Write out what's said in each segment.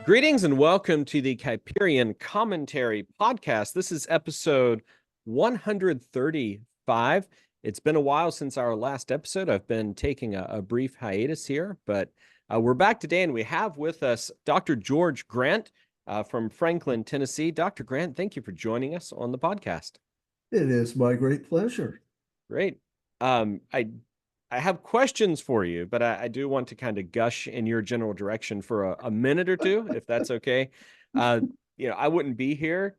Greetings and welcome to the Kuyperian Commentary Podcast. This is episode 135. It's been a while since our last episode. I've been taking a brief hiatus here, but we're back today, and we have with us Dr. George Grant from Franklin, Tennessee. Dr. Grant, thank you for joining us on the podcast. It is my great pleasure. Great. I have questions for you, but I do want to kind of gush in your general direction for a minute or two, if that's okay. I wouldn't be here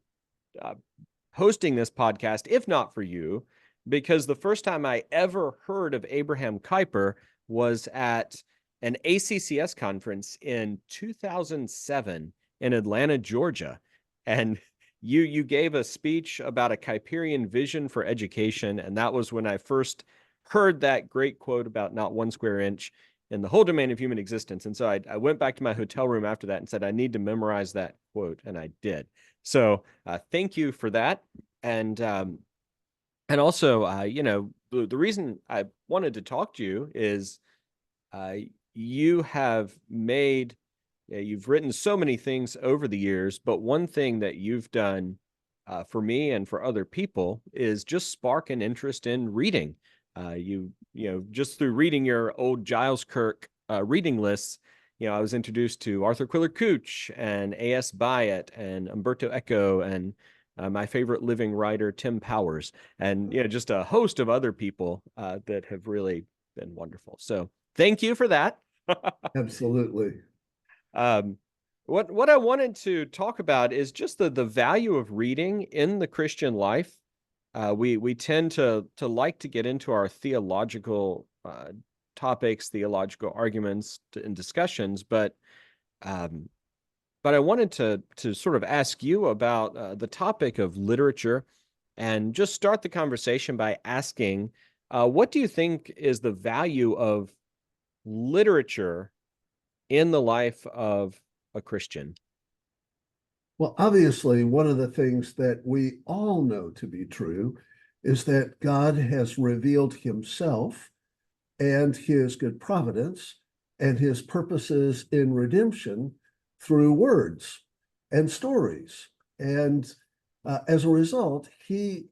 hosting this podcast if not for you, because the first time I ever heard of Abraham Kuyper was at an ACCS conference in 2007 in Atlanta, Georgia. And you gave a speech about a Kuyperian vision for education, and that was when I first heard that great quote about not one square inch in the whole domain of human existence. And so I went back to my hotel room after that and said, I need to memorize that quote. And I did. So thank you for that. And also, the reason I wanted to talk to you is you have you've written so many things over the years, but one thing that you've done for me and for other people is just spark an interest in reading. Just through reading your old Giles Kirk reading lists, I was introduced to Arthur Quiller Couch and A.S. Byatt and Umberto Eco and my favorite living writer, Tim Powers, and just a host of other people that have really been wonderful. So thank you for that. Absolutely. What I wanted to talk about is just the value of reading in the Christian life. We tend to like to get into our theological topics, theological arguments and discussions, but I wanted to sort of ask you about the topic of literature, and just start the conversation by asking, what do you think is the value of literature in the life of a Christian? Well, obviously, one of the things that we all know to be true is that God has revealed himself and his good providence and his purposes in redemption through words and stories. And as a result, he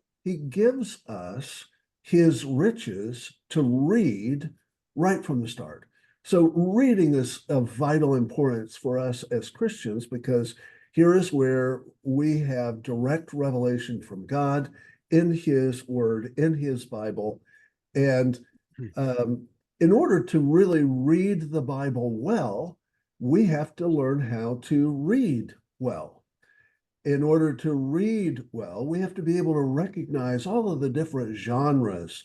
gives us his riches to read right from the start. So reading is of vital importance for us as Christians, because here is where we have direct revelation from God in his word, in his Bible. And in order to really read the Bible well, we have to learn how to read well. In order to read well, we have to be able to recognize all of the different genres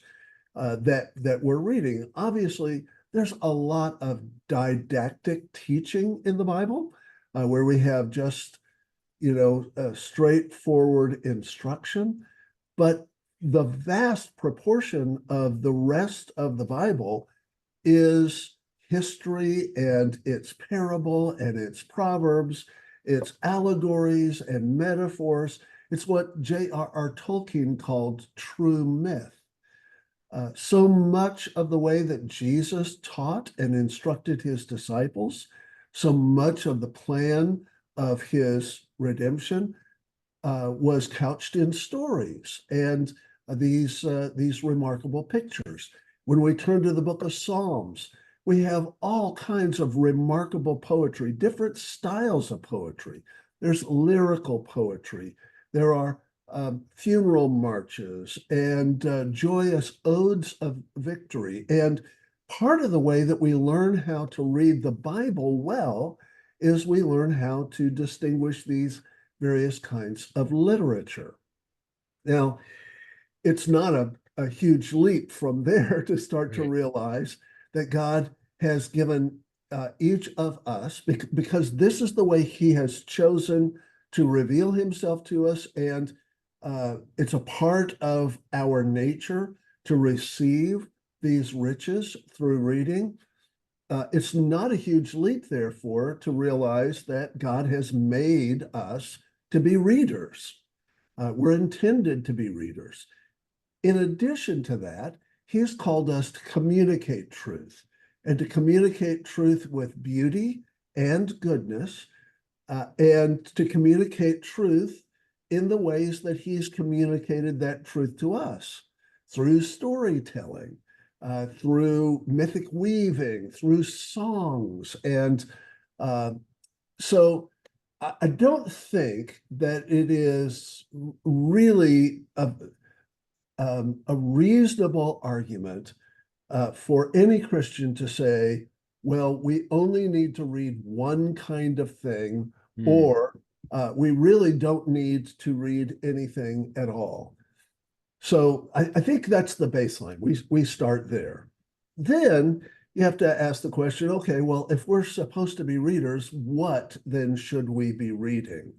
that we're reading. Obviously, there's a lot of didactic teaching in the Bible, where we have just, straightforward instruction. But the vast proportion of the rest of the Bible is history, and it's parable, and it's proverbs, it's allegories and metaphors. It's what J.R.R. Tolkien called true myth. So much of the way that Jesus taught and instructed his disciples, so much of the plan of his redemption was couched in stories and these remarkable pictures. When we turn to the book of Psalms, we have all kinds of remarkable poetry, different styles of poetry. There's lyrical poetry. There are funeral marches and joyous odes of victory. And part of the way that we learn how to read the Bible well is we learn how to distinguish these various kinds of literature. Now, it's not a huge leap from there to start to realize that God has given each of us, because this is the way he has chosen to reveal himself to us, and it's a part of our nature to receive these riches through reading. It's not a huge leap, therefore, to realize that God has made us to be readers. We're intended to be readers. In addition to that, he's called us to communicate truth, and to communicate truth with beauty and goodness, and to communicate truth in the ways that he's communicated that truth to us, through storytelling, through mythic weaving, through songs. And so I don't think that it is really a reasonable argument for any Christian to say, well, we only need to read one kind of thing, or we really don't need to read anything at all. So I think that's the baseline. We start there. Then you have to ask the question, okay, well, if we're supposed to be readers, what then should we be reading?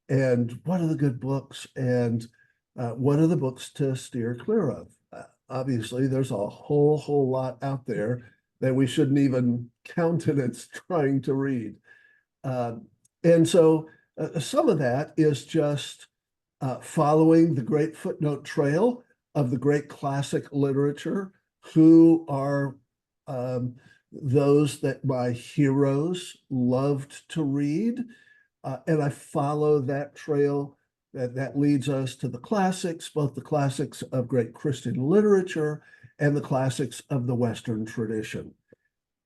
And what are the good books? And what are the books to steer clear of? Obviously, there's a whole lot out there that we shouldn't even countenance trying to read. And so some of that is just following the great footnote trail of the great classic literature, who are those that my heroes loved to read. And I follow that trail that leads us to the classics, both the classics of great Christian literature and the classics of the Western tradition.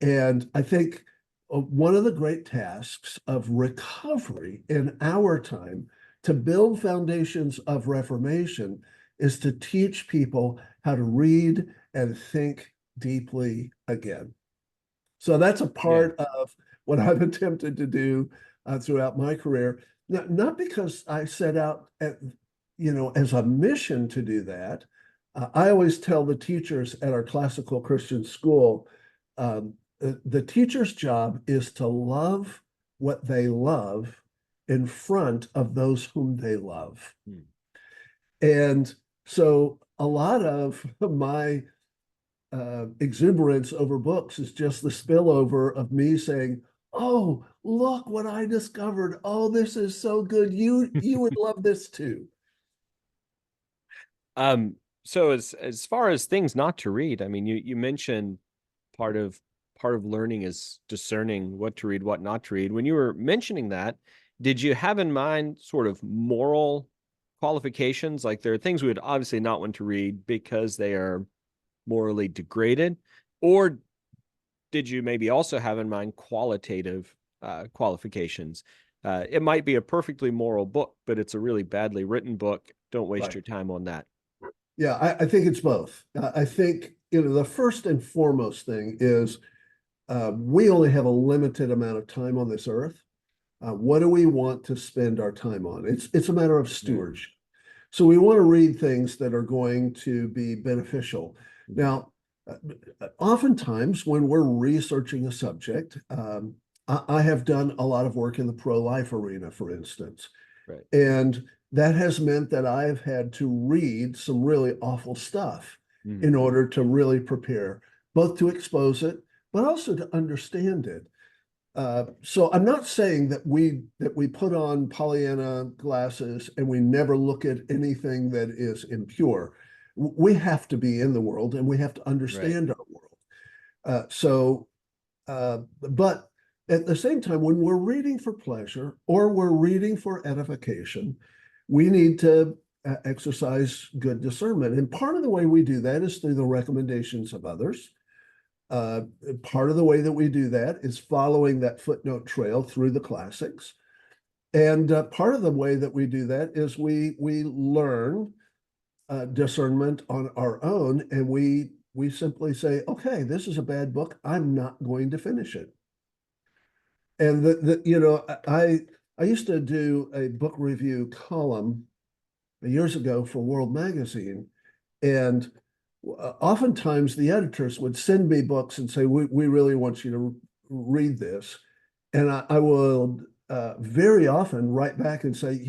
And I think one of the great tasks of recovery in our time to build foundations of reformation is to teach people how to read and think deeply again. So that's a part of what I've attempted to do throughout my career. Not because I set out as a mission to do that. I always tell the teachers at our classical Christian school, the teacher's job is to love what they love in front of those whom they love. And so a lot of my exuberance over books is just the spillover of me saying, oh, look what I discovered. Oh, this is so good. You would love this too. So as far as things not to read, I mean, you mentioned part of learning is discerning what to read, what not to read. When you were mentioning that, did you have in mind sort of moral qualifications? Like there are things we would obviously not want to read because they are morally degraded, or did you maybe also have in mind qualitative qualifications? It might be a perfectly moral book, but it's a really badly written book. Don't waste your time on that. Yeah, I think it's both. I think the first and foremost thing is we only have a limited amount of time on this earth. What do we want to spend our time on? It's a matter of stewardship. So we want to read things that are going to be beneficial. Now, oftentimes when we're researching a subject, I have done a lot of work in the pro-life arena, for instance. Right. And that has meant that I've had to read some really awful stuff in order to really prepare, both to expose it, but also to understand it. So I'm not saying that we put on Pollyanna glasses and we never look at anything that is impure. We have to be in the world and we have to understand our world. But at the same time, when we're reading for pleasure or we're reading for edification, we need to exercise good discernment. And part of the way we do that is through the recommendations of others. Part of the way that we do that is following that footnote trail through the classics. And part of the way that we do that is we learn discernment on our own, and we simply say, okay, this is a bad book. I'm not going to finish it. And I used to do a book review column years ago for World Magazine, and oftentimes the editors would send me books and say, we really want you to read this. And I will very often write back and say,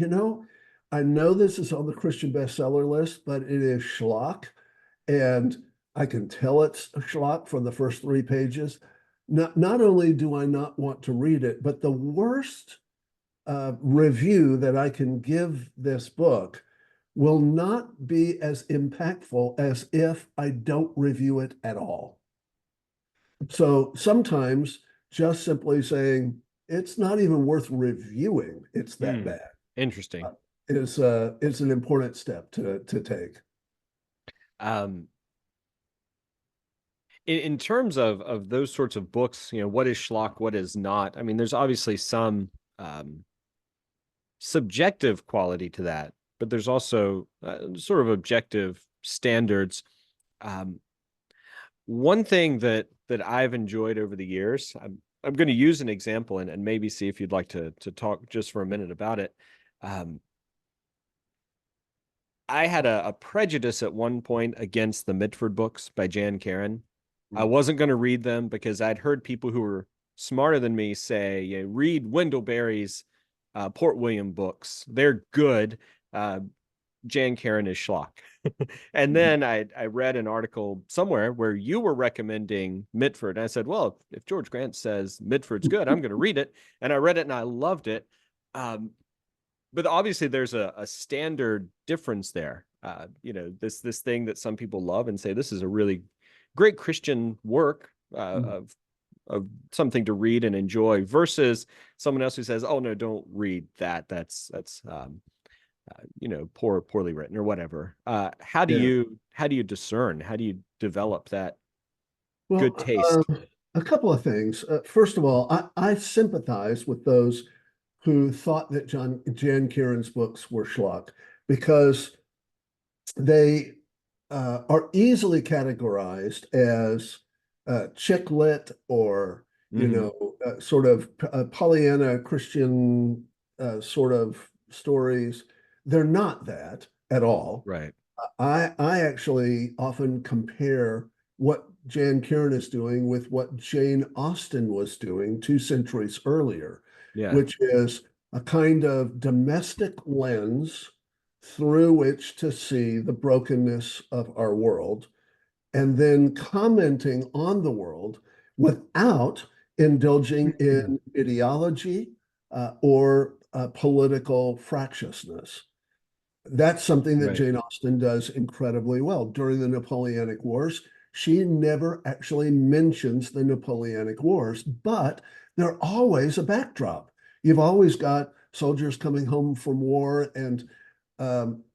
I know this is on the Christian bestseller list, but it is schlock. And I can tell it's schlock from the first 3 pages. Not only do I not want to read it, but the worst review that I can give this book will not be as impactful as if I don't review it at all. So sometimes just simply saying, it's not even worth reviewing. It's that Hmm. bad. Interesting. Uh, is an important step to take. Um, in terms of those sorts of books, what is schlock, what is not? I mean, there's obviously some um, subjective quality to that, but there's also sort of objective standards. Um, One thing that I've enjoyed over the years, I'm going to use an example and maybe see if you'd like to talk just for a minute about it. Um, I had a prejudice at one point against the Mitford books by Jan Karon. I Mm. wasn't going to read them because I'd heard people who were smarter than me say, yeah, read Wendell Berry's Port William books. They're good. Uh, Jan Karon is schlock. And then I read an article somewhere where you were recommending Mitford. And I said, well, if George Grant says Mitford's good, I'm going to read it. And I read it and I loved it. Um, but obviously there's a standard difference there. This thing that some people love and say this is a really great Christian work of something to read and enjoy versus someone else who says, "Oh no, don't read that. That's poorly written or whatever." How do Yeah. you discern? How do you develop that good Well, taste? a couple of things. First of all, I sympathize with those who thought that Jan Karon's books were schlock because they are easily categorized as chick lit or Hmm. sort of Pollyanna Christian sort of stories. They're not that at all. Right. I actually often compare what Jan Karon is doing with what Jane Austen was doing 2 centuries earlier, Yeah. which is a kind of domestic lens through which to see the brokenness of our world and then commenting on the world without indulging in ideology or political fractiousness. That's something that Right. Jane Austen does incredibly well. During the Napoleonic Wars, she never actually mentions the Napoleonic Wars, but they're always a backdrop. You've always got soldiers coming home from war, and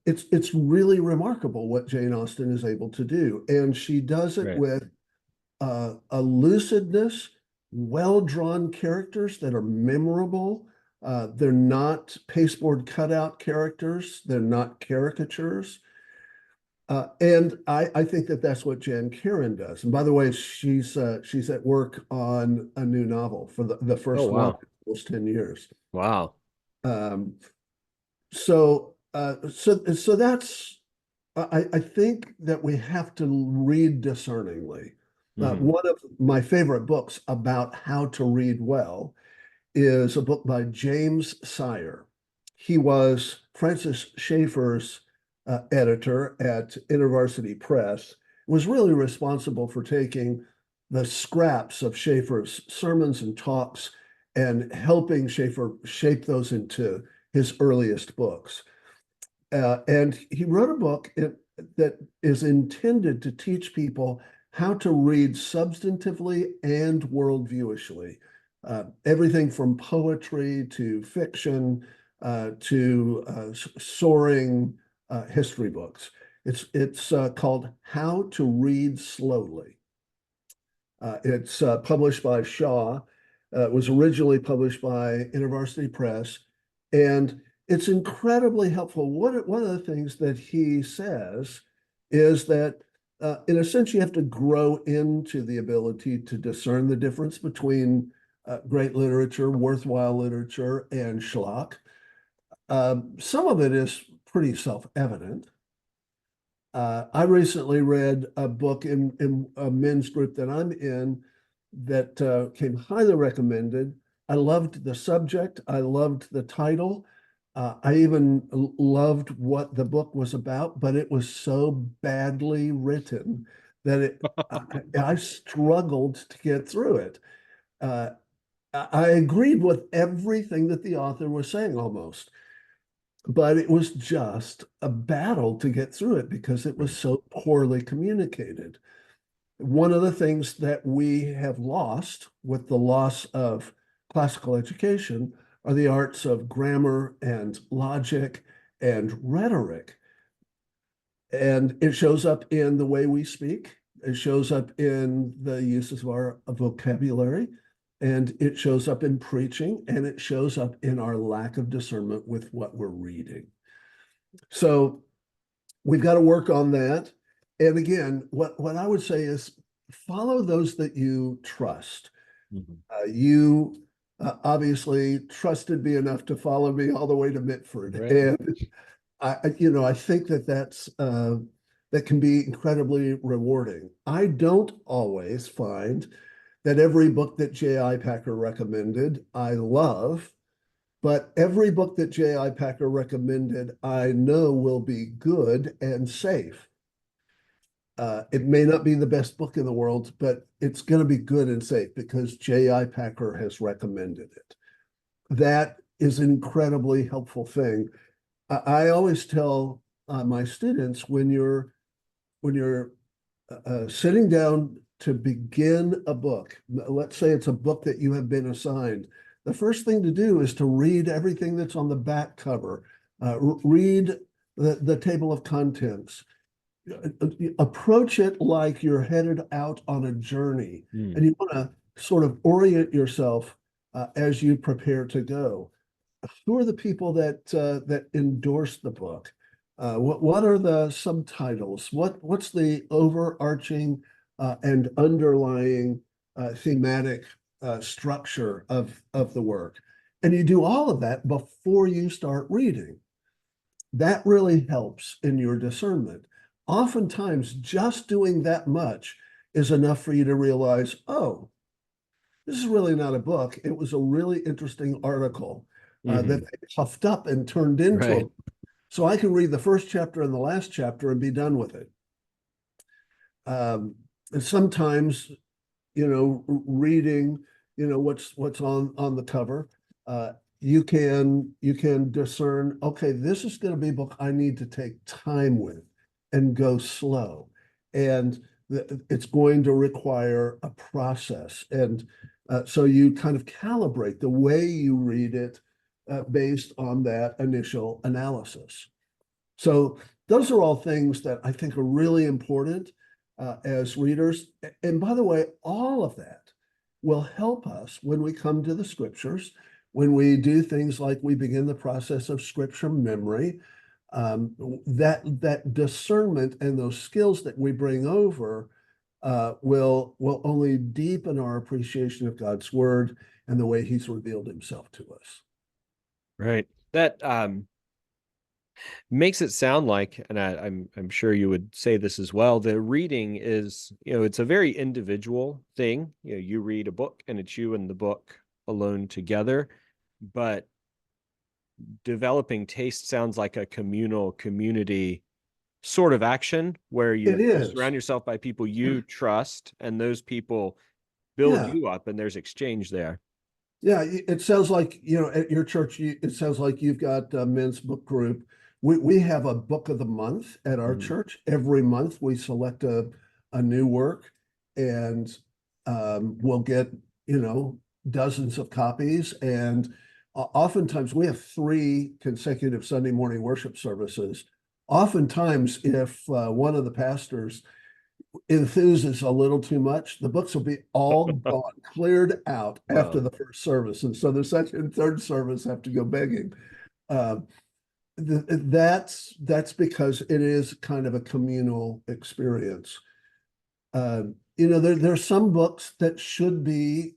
it's really remarkable what Jane Austen is able to do, and she does it Right. with a lucidness, well-drawn characters that are memorable. They're not pasteboard cutout characters. They're not caricatures. And I think that that's what Jan Karon does. And by the way, she's at work on a new novel for the Oh first one wow. in almost 10 years. Wow. Um, so that's I think that we have to read discerningly. Hmm. One of my favorite books about how to read well is a book by James Sire. He was Francis Schaeffer's editor at InterVarsity Press, was really responsible for taking the scraps of Schaeffer's sermons and talks and helping Schaeffer shape those into his earliest books. And he wrote a book that is intended to teach people how to read substantively and worldviewishly. Everything from poetry to fiction to soaring history books. It's called How to Read Slowly. It's published by Shaw. It was originally published by InterVarsity Press, and it's incredibly helpful. One of the things that he says is that, in a sense, you have to grow into the ability to discern the difference between great literature, worthwhile literature, and schlock. Some of it is pretty self-evident. I recently read a book in a men's group that I'm in that came highly recommended. I loved the subject. I loved the title. I even loved what the book was about, but it was so badly written that I struggled to get through it. Uh, I agreed with everything that the author was saying almost, but it was just a battle to get through it because it was Right. so poorly communicated. One of the things that we have lost with the loss of classical education are the arts of grammar and logic and rhetoric. And it shows up in the way we speak. It shows up in the uses of our vocabulary, and it shows up in preaching, and it shows up in our lack of discernment with what we're reading. So we've got to work on that. And again, what I would say is follow those that you trust. You obviously trusted me enough to follow me all the way to Mitford. Right. And I think that can be incredibly rewarding. I don't always find that every book that J.I. Packer recommended I love, but every book that J.I. Packer recommended I know will be good and safe. It may not be the best book in the world, but it's going to be good and safe because J.I. Packer has recommended it. That is an incredibly helpful thing. I always tell my students when you're sitting down to begin a book, let's say it's a book that you have been assigned, the first thing to do is to read everything that's on the back cover, read the table of contents, approach it like you're headed out on a journey, and you want to sort of orient yourself as you prepare to go. Who are the people that endorse the book? What are the subtitles? What's the overarching and underlying thematic structure of the work? And you do all of that before you start reading. That really helps in your discernment. Oftentimes, just doing that much is enough for you to realize, oh, this is really not a book. It was a really interesting article that they puffed up and turned into a. So I can read the first chapter and the last chapter and be done with it. And sometimes, reading, what's on the cover, you can discern, okay, this is going to be a book I need to take time with and go slow. And it's going to require a process. And so you kind of calibrate the way you read it based on that initial analysis. So those are all things that I think are really important as readers. And by the way, all of that will help us when we come to the scriptures, when we do things like we begin the process of scripture memory, that discernment and those skills that we bring over will only deepen our appreciation of God's word and the way he's revealed himself to us. Right. That makes it sound like, and I'm sure you would say this as well, the reading is, it's a very individual thing. You read a book and it's you and the book alone together, but developing taste sounds like a communal community sort of action where you surround yourself by people you trust, and those people build you up, and there's exchange there. Yeah, it sounds like, at your church, it sounds like you've got a men's book group. We have a book of the month at our church. Every month we select a new work, and we'll get, dozens of copies. And oftentimes we have 3 consecutive Sunday morning worship services. Oftentimes, if one of the pastors enthuses a little too much, the books will be all gone, cleared out after the first service. And so the second and third service have to go begging. That's because it is kind of a communal experience. There's some books that should be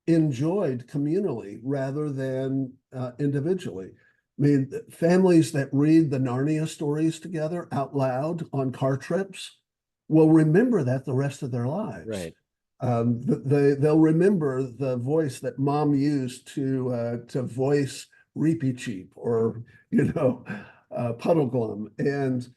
enjoyed communally rather than individually. I mean, families that read the Narnia stories together out loud on car trips will remember that the rest of their lives. Right. They'll remember the voice that mom used to voice Reapy Cheap or Puddleglum, and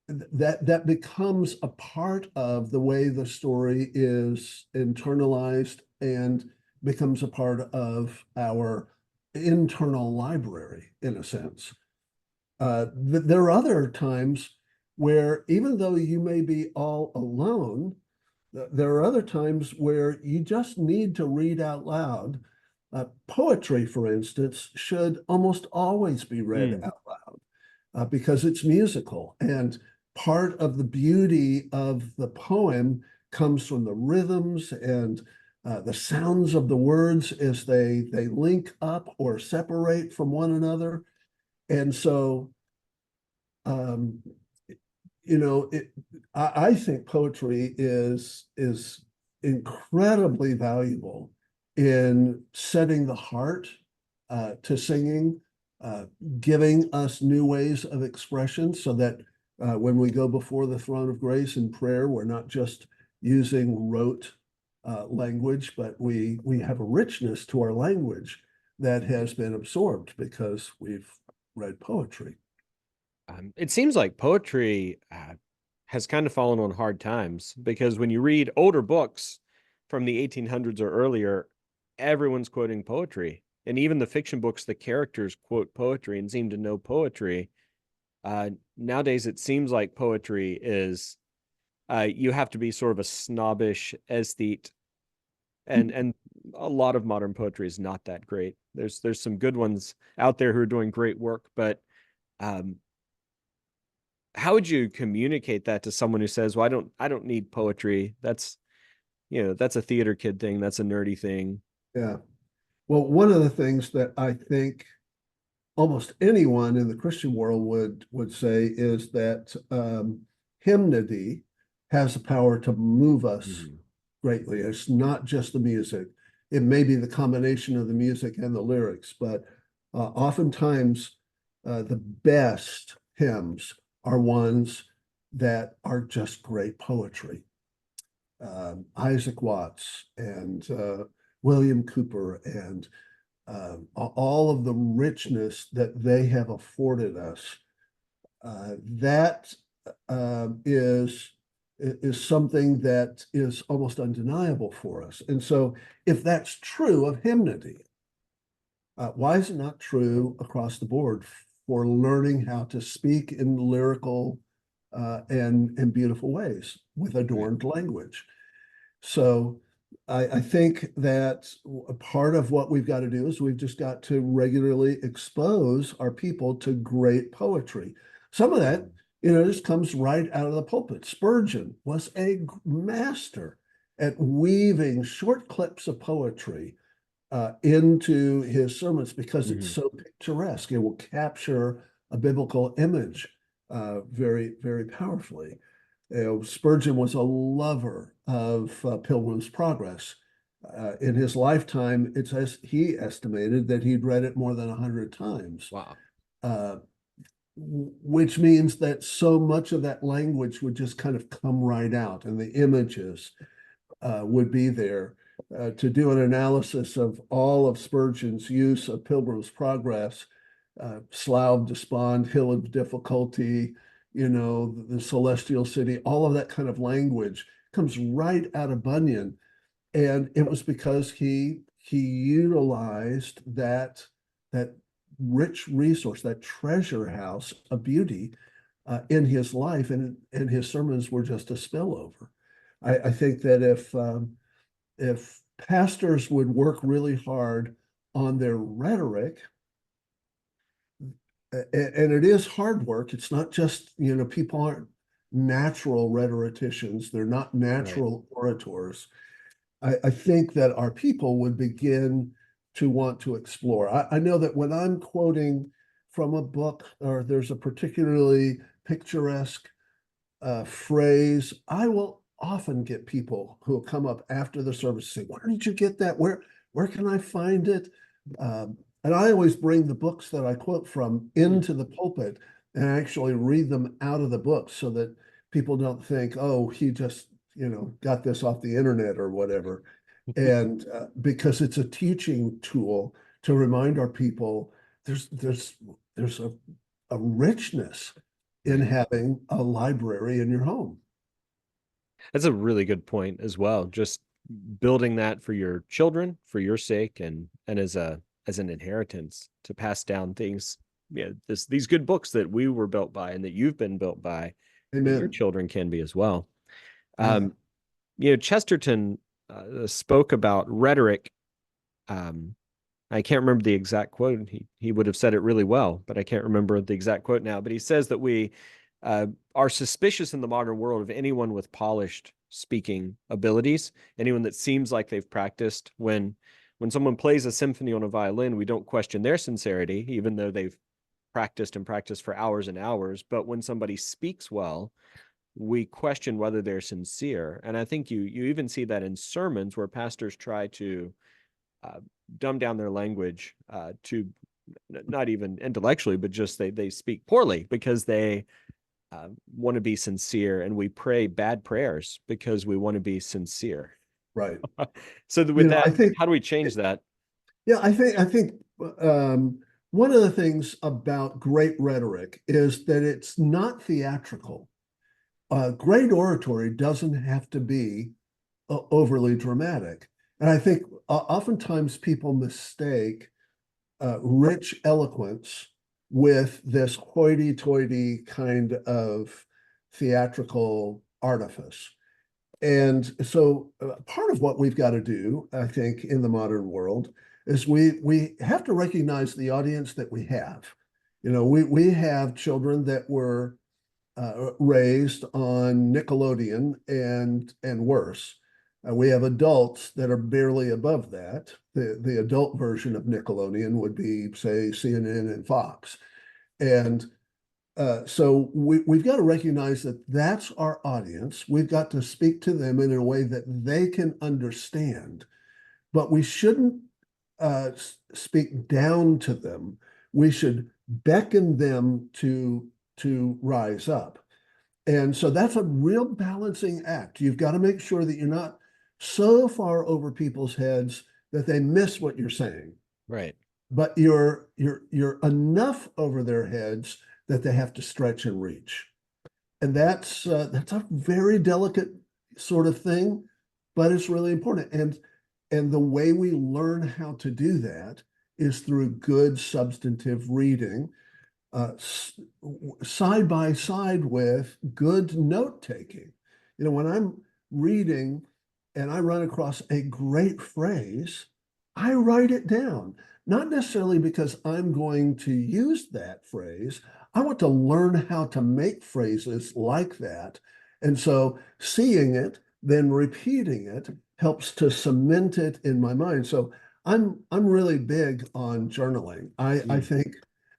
that becomes a part of the way the story is internalized and becomes a part of our internal library, in a sense. There are other times where, even though you may be all alone, there are other times where you just need to read out loud Poetry, for instance, should almost always be read Mm. out loud because it's musical. And part of the beauty of the poem comes from the rhythms and the sounds of the words as they link up or separate from one another. And so, um, I think poetry is incredibly valuable in setting the heart to singing, uh, giving us new ways of expression so that when we go before the throne of grace in prayer, we're not just using rote language, but we have a richness to our language that has been absorbed because we've read poetry. It seems like poetry has kind of fallen on hard times because when you read older books from the 1800s or earlier, everyone's quoting poetry. And even the fiction books, the characters quote poetry and seem to know poetry. Nowadays, it seems like poetry is you have to be sort of a snobbish aesthete, and a lot of modern poetry is not that great. There's some good ones out there who are doing great work, but um, how would you communicate that to someone who says, "Well, I don't need poetry. That's a theater kid thing. That's a nerdy thing." Yeah. Well, one of the things that I think almost anyone in the Christian world would say is that hymnody has the power to move us Mhm. greatly. It's not just the music. It may be the combination of the music and the lyrics, but oftentimes the best hymns are ones that are just great poetry. Isaac Watts and William Cooper and all of the richness that they have afforded us. That is something that is almost undeniable for us. And so, if that's true of hymnody, why is it not true across the board for learning how to speak in lyrical and beautiful ways with Right. adorned language? So I think that a part of what we've got to do is we've just got to regularly expose our people to great poetry. Some of that, Mhm. just comes right out of the pulpit. Spurgeon was a master at weaving short clips of poetry into his sermons because it's Mhm. so picturesque. It will capture a biblical image very, very powerfully. Spurgeon was a lover of Pilgrim's Progress. In his lifetime, it's as he estimated that he'd read it more than 100 times, Wow. uh, which means that so much of that language would just kind of come right out, and the images would be there. To do an analysis of all of Spurgeon's use of Pilgrim's Progress, Slough of Despond, Hill of Difficulty, the Celestial City, all of that kind of language comes right out of Bunyan. And it was because he utilized that rich resource, that treasure house of beauty in his life, and his sermons were just a spillover. I think that if pastors would work really hard on their rhetoric, and it is hard work. It's not just, people aren't natural rhetoricians. They're not Right. natural orators. I think that our people would begin to want to explore. I know that when I'm quoting from a book or there's a particularly picturesque phrase, I will often get people who will come up after the service and say, "Where did you get that? Where can I find it?" And I always bring the books that I quote from Mm. into the pulpit and actually read them out of the book so that people don't think, "Oh, he just got this off the internet or whatever." And because it's a teaching tool to remind our people there's a richness in Right. having a library in your home. That's a really good point as well. Just building that for your children, for your sake, and as an inheritance to pass down things. Yeah, these good books that we were built by and that you've been built by, that your Amen. children can be as well. Yeah. Um, Chesterton spoke about rhetoric. Um, I can't remember the exact quote. He would have said it really well, but I can't remember the exact quote now. But he says that we are suspicious in the modern world of anyone with polished speaking abilities, anyone that seems like they've practiced. When someone plays a symphony on a violin, we don't question their sincerity, even though they've practiced and practiced for hours and hours. But when somebody speaks well, we question whether they're sincere. And I think you even see that in sermons where pastors try to uh, dumb down their language to not even intellectually, but just they speak poorly because they want to be sincere, and we pray bad prayers because we want to be sincere. Right. So You with know, I that, think, how do we change that? yeah, I think one of the things about great rhetoric is that it's not theatrical. Great oratory doesn't have to be overly dramatic. And I think oftentimes people mistake rich eloquence with this hoity-toity kind of theatrical artifice. And so part of what we've got to do, I think, in the modern world is we have to recognize the audience that we have. You know, we have children that were raised on Nickelodeon and worse. We have adults that are barely above that. The adult version of Nickelodeon would be, say, CNN and Fox. And so we've got to recognize that that's our audience. We've got to speak to them in a way that they can understand, but we shouldn't speak down to them. We should beckon them to rise up. And so that's a real balancing act. You've got to make sure that you're not so far over people's heads that they miss what you're saying, Right. but you're enough over their heads that they have to stretch and reach. And that's a very delicate sort of thing, but it's really important. And the way we learn how to do that is through good substantive reading, side by side with good note taking. You know, when I'm reading and I run across a great phrase, I write it down, not necessarily because I'm going to use that phrase. I want to learn how to make phrases like that. And so seeing it, then repeating it helps to cement it in my mind. So I'm really big on journaling. I think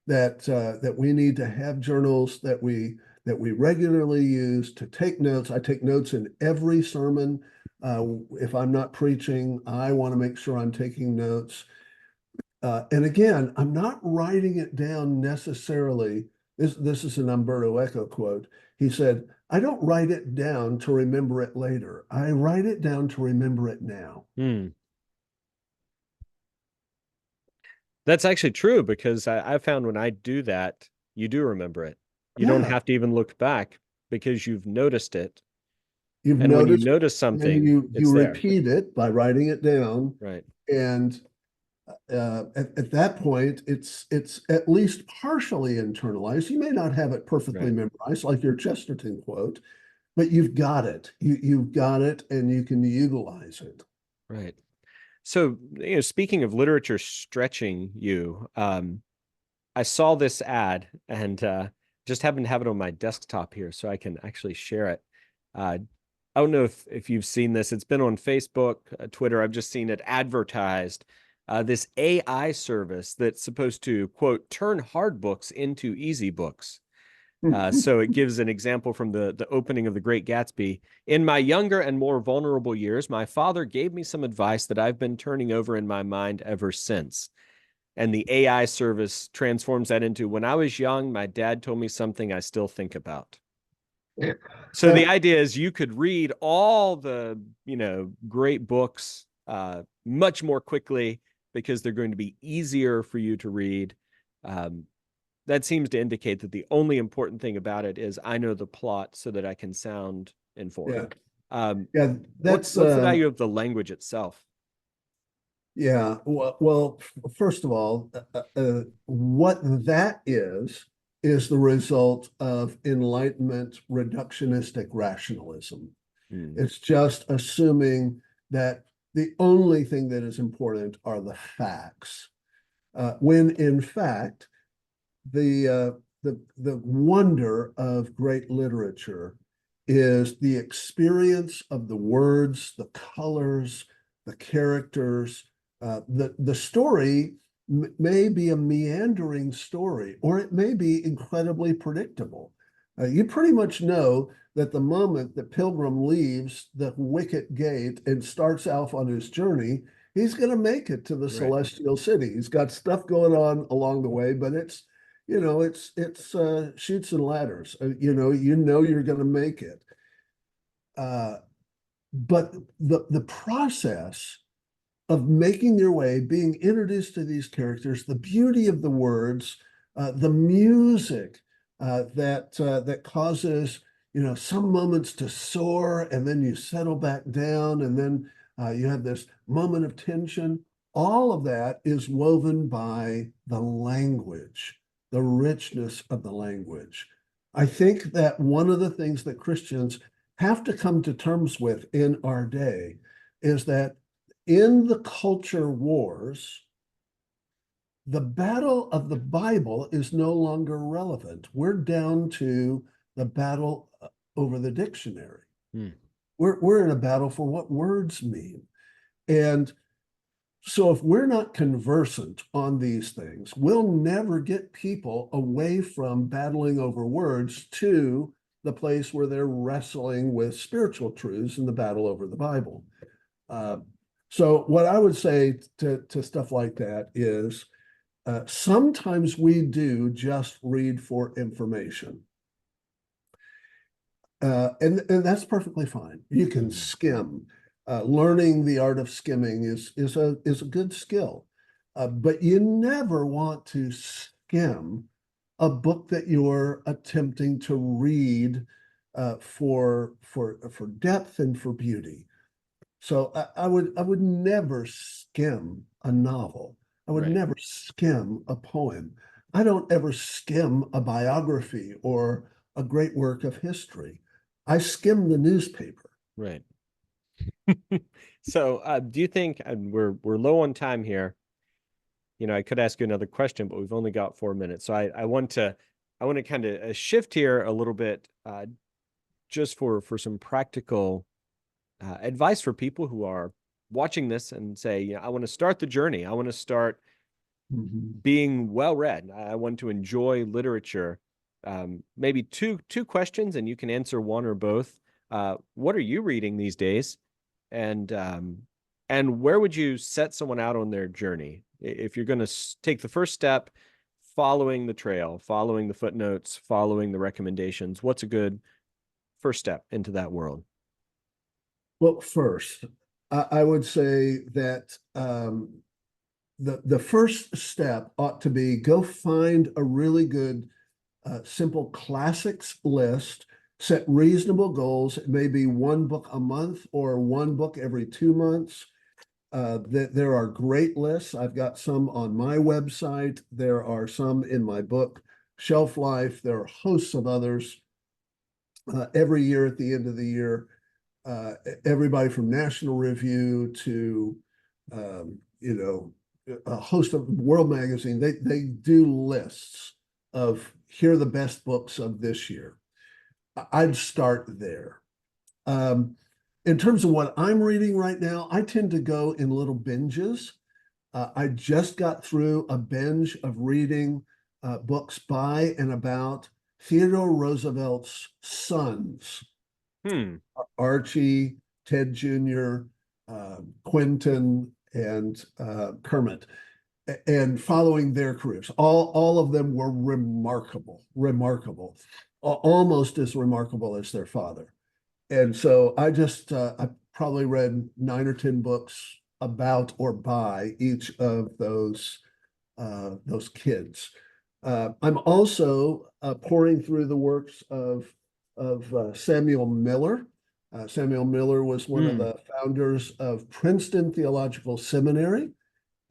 that we need to have journals that we regularly use to take notes. I take notes in every sermon. If I'm not preaching, I want to make sure I'm taking notes. And again, I'm not writing it down necessarily. This is an Umberto Eco quote. He said, I don't write it down to remember it later. I write it down to remember it now. Hmm. That's actually true because I found when I do that, you do remember it. You don't Yeah, have to even look back because you've noticed it. you've And when you noticed, notice and something, you it's there. repeat it by writing it down. Right. And at that point, it's at least partially internalized. You may not have it perfectly Right. memorized, like your Chesterton quote, but you've got it. You've got it, and you can utilize it. Right. So, speaking of literature stretching you, I saw this ad and just happened to have it on my desktop here so I can actually share it. I don't know if you've seen this. It's been on Facebook, Twitter. I've just seen it advertised. This AI service that's supposed to, quote, turn hard books into easy books. So it gives an example from the opening of The Great Gatsby. In my younger and more vulnerable years, my father gave me some advice that I've been turning over in my mind ever since. And the AI service transforms that into when I was young, my dad told me something I still think about. So the Well, idea is you could read all the, great books much more quickly because they're going to be easier for you to read. Um, that seems to indicate that the only important thing about it is I know the plot so that I can sound yeah, informed. Um, yeah. what's the value of the language itself? Yeah. Well, first of all, what that is the result of Enlightenment reductionistic rationalism. Hmm. It's just assuming that the only thing that is important are the facts. when in fact the wonder of great literature is the experience of the words, the colors, the characters. The story may be a meandering story, or it may be incredibly predictable. You pretty much know that the moment that Pilgrim leaves the wicket gate and starts off on his journey, he's going to make it to the celestial city. He's got stuff going on along the way, but it's chutes and ladders. You know you're going to make it. But the process of making your way, being introduced to these characters, the beauty of the words, the music that causes some moments to soar, and then you settle back down, and then you have this moment of tension. All of that is woven by the language, the richness of the language. I think that one of the things that Christians have to come to terms with in our day is that in the culture wars, the battle of the Bible is no longer relevant. We're down to the battle over the dictionary. We're in a battle for what words mean. And so if we're not conversant on these things, we'll never get people away from battling over words to the place where they're wrestling with spiritual truths in the battle over the Bible. So what I would say to stuff like that is sometimes we do just read for information. And that's perfectly fine. You can skim. Learning the art of skimming is a good skill. But you never want to skim a book that you're attempting to read for depth and for beauty. So I would never skim a novel. I would never skim a poem. I don't ever skim a biography or a great work of history. I skim the newspaper. Right. So do you think, we're low on time here? I could ask you another question, but we've only got 4 minutes. So I want to kind of shift here a little bit, just for some practical advice for people who are watching this and say, I want to start the journey. I want to start being well read. I want to enjoy literature. Maybe two questions, and you can answer one or both. What are you reading these days? And where would you set someone out on their journey? If you're going to take the first step, following the trail, following the footnotes, following the recommendations, what's a good first step into that world? Well, first, I would say that the first step ought to be go find a really good simple classics list, set reasonable goals, maybe one book a month or one book every 2 months. There are great lists. I've got some on my website. There are some in my book, Shelf Life. There are hosts of others. Every year at the end of the year, everybody from National Review to, a host of World Magazine, they do lists of here are the best books of this year. I'd start there. In terms of what I'm reading right now, I tend to go in little binges. I just got through a binge of reading books by and about Theodore Roosevelt's sons, Archie, Ted Jr., Quentin, and Kermit, and following their careers. All of them were remarkable, almost as remarkable as their father. And so I probably read 9 or 10 books about or by each of those kids. I'm also pouring through the works of Samuel Miller. Samuel Miller was one of the founders of Princeton Theological Seminary,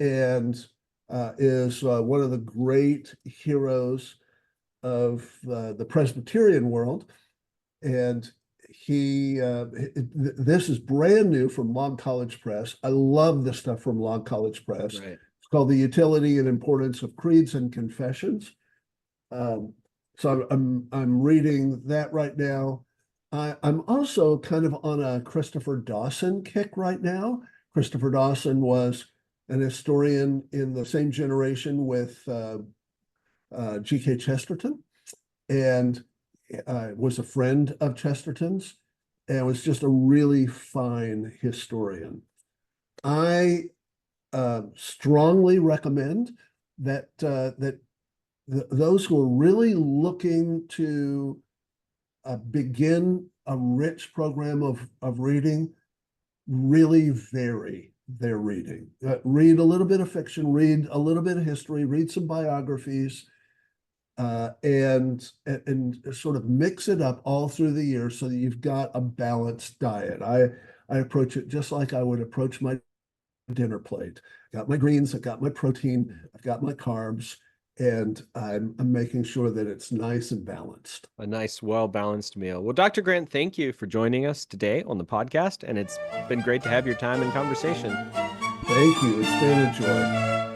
and is one of the great heroes of the Presbyterian world. And this is brand new from Log College Press. I love the stuff from Log College Press. Right. called The Utility and Importance of Creeds and Confessions. So I'm reading that right now. I'm also kind of on a Christopher Dawson kick right now. Christopher Dawson was an historian in the same generation with G.K. Chesterton, and was a friend of Chesterton's, and was just a really fine historian. I strongly recommend that those who are really looking to begin a rich program of reading really vary their reading. Read a little bit of fiction, read a little bit of history, read some biographies, and sort of mix it up all through the year so that you've got a balanced diet. I approach it just like I would approach my dinner plate. Got my greens, I've got my protein, I've got my carbs, and I'm making sure that it's nice and balanced. A nice, well-balanced meal. Well, Dr. Grant, thank you for joining us today on the podcast, and it's been great to have your time and conversation. Thank you. It's been a joy.